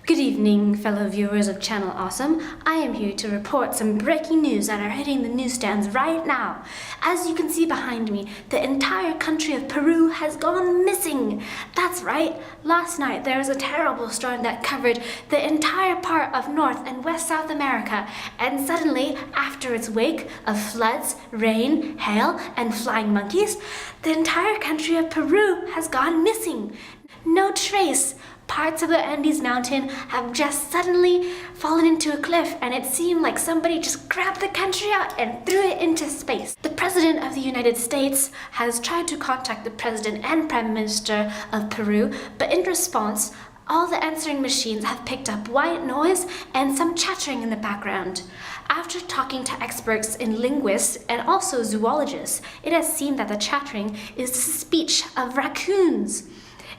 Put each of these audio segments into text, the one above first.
Good evening, fellow viewers of Channel Awesome. I am here to report some breaking news that are hitting the newsstands right now. As you can see behind me, the entire country of Peru has gone missing. That's right. Last night there was a terrible storm that covered the entire part of North and West South America, and suddenly, after its wake of floods, rain, hail, and flying monkeys, the entire country of Peru has gone missing. No trace. Parts of the Andes mountain have just suddenly fallen into a cliff, and it seemed like somebody just grabbed the country out and threw it into space. The President of the United States has tried to contact the President and Prime Minister of Peru, but in response, all the answering machines have picked up white noise and some chattering in the background. After talking to experts in linguists and also zoologists, it has seemed that the chattering is the speech of raccoons.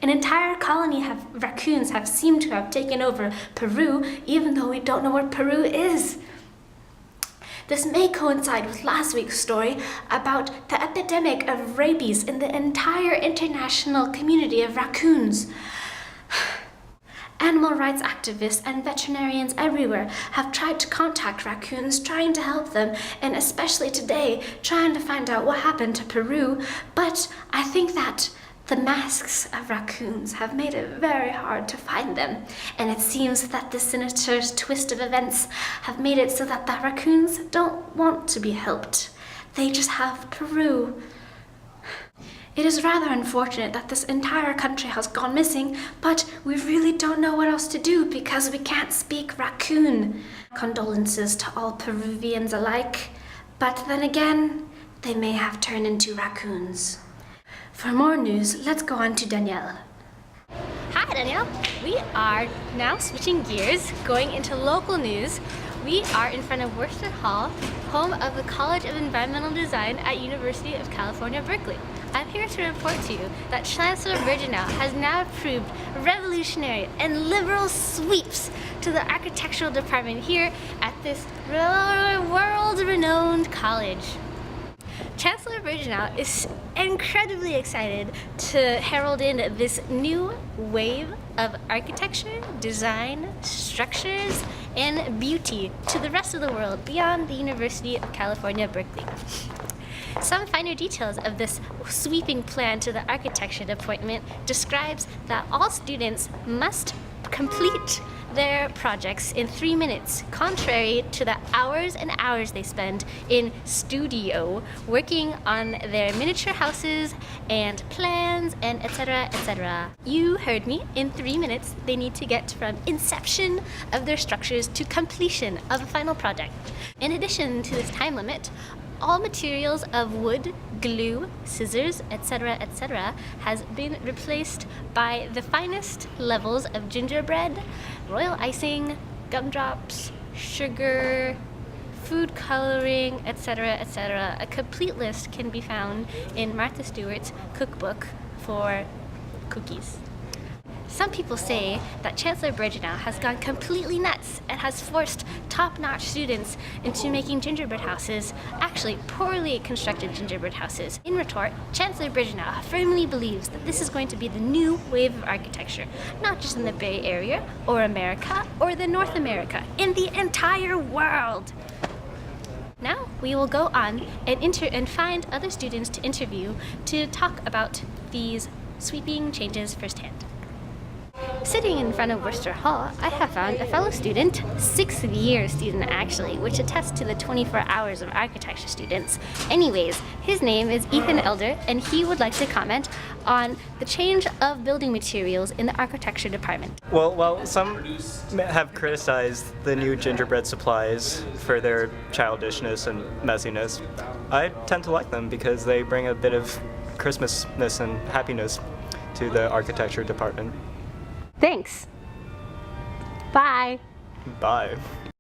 An entire colony of raccoons have seemed to have taken over Peru, even though we don't know where Peru is. This may coincide with last week's story about the epidemic of rabies in the entire international community of raccoons. Animal rights activists and veterinarians everywhere have tried to contact raccoons, trying to help them, and especially today, trying to find out what happened to Peru. But I think that the masks of raccoons have made it very hard to find them, and it seems that this sinister twist of events have made it so that the raccoons don't want to be helped. They just have Peru. It is rather unfortunate that this entire country has gone missing, but we really don't know what else to do because we can't speak raccoon. Condolences to all Peruvians alike, but then again, they may have turned into raccoons. For more news, let's go on to Danielle. Hi Danielle! We are now switching gears, going into local news. We are in front of Worcester Hall, home of the College of Environmental Design at University of California, Berkeley. I'm here to report to you that Chancellor Birgeneau has now approved revolutionary and liberal sweeps to the architectural department here at this world-renowned college. Chancellor Birgeneau is incredibly excited to herald in this new wave of architecture, design, structures, and beauty to the rest of the world beyond the University of California, Berkeley. Some finer details of this sweeping plan to the architecture department describes that all students must complete their projects in 3 minutes, contrary to the hours and hours they spend in studio working on their miniature houses and plans and etc. etc. You heard me. In 3 minutes they need to get from inception of their structures to completion of a final project. In addition to this time limit, all materials of wood, glue, scissors, etc., etc. has been replaced by the finest levels of gingerbread, royal icing, gumdrops, sugar, food coloring, etc., etc. A complete list can be found in Martha Stewart's cookbook for cookies. Some people say that Chancellor Birgeneau has gone completely nuts and has forced top-notch students into making gingerbread houses, actually poorly constructed gingerbread houses. In retort, Chancellor Birgeneau firmly believes that this is going to be the new wave of architecture, not just in the Bay Area or America or the North America, in the entire world. Now we will go on and find other students to interview to talk about these sweeping changes firsthand. Sitting in front of Worcester Hall, I have found a fellow student, 6th year student actually, which attests to the 24 hours of architecture students. Anyways, his name is Ethan Elder, and he would like to comment on the change of building materials in the architecture department. Well, some have criticized the new gingerbread supplies for their childishness and messiness. I tend to like them because they bring a bit of Christmasness and happiness to the architecture department. Thanks. Bye. Bye.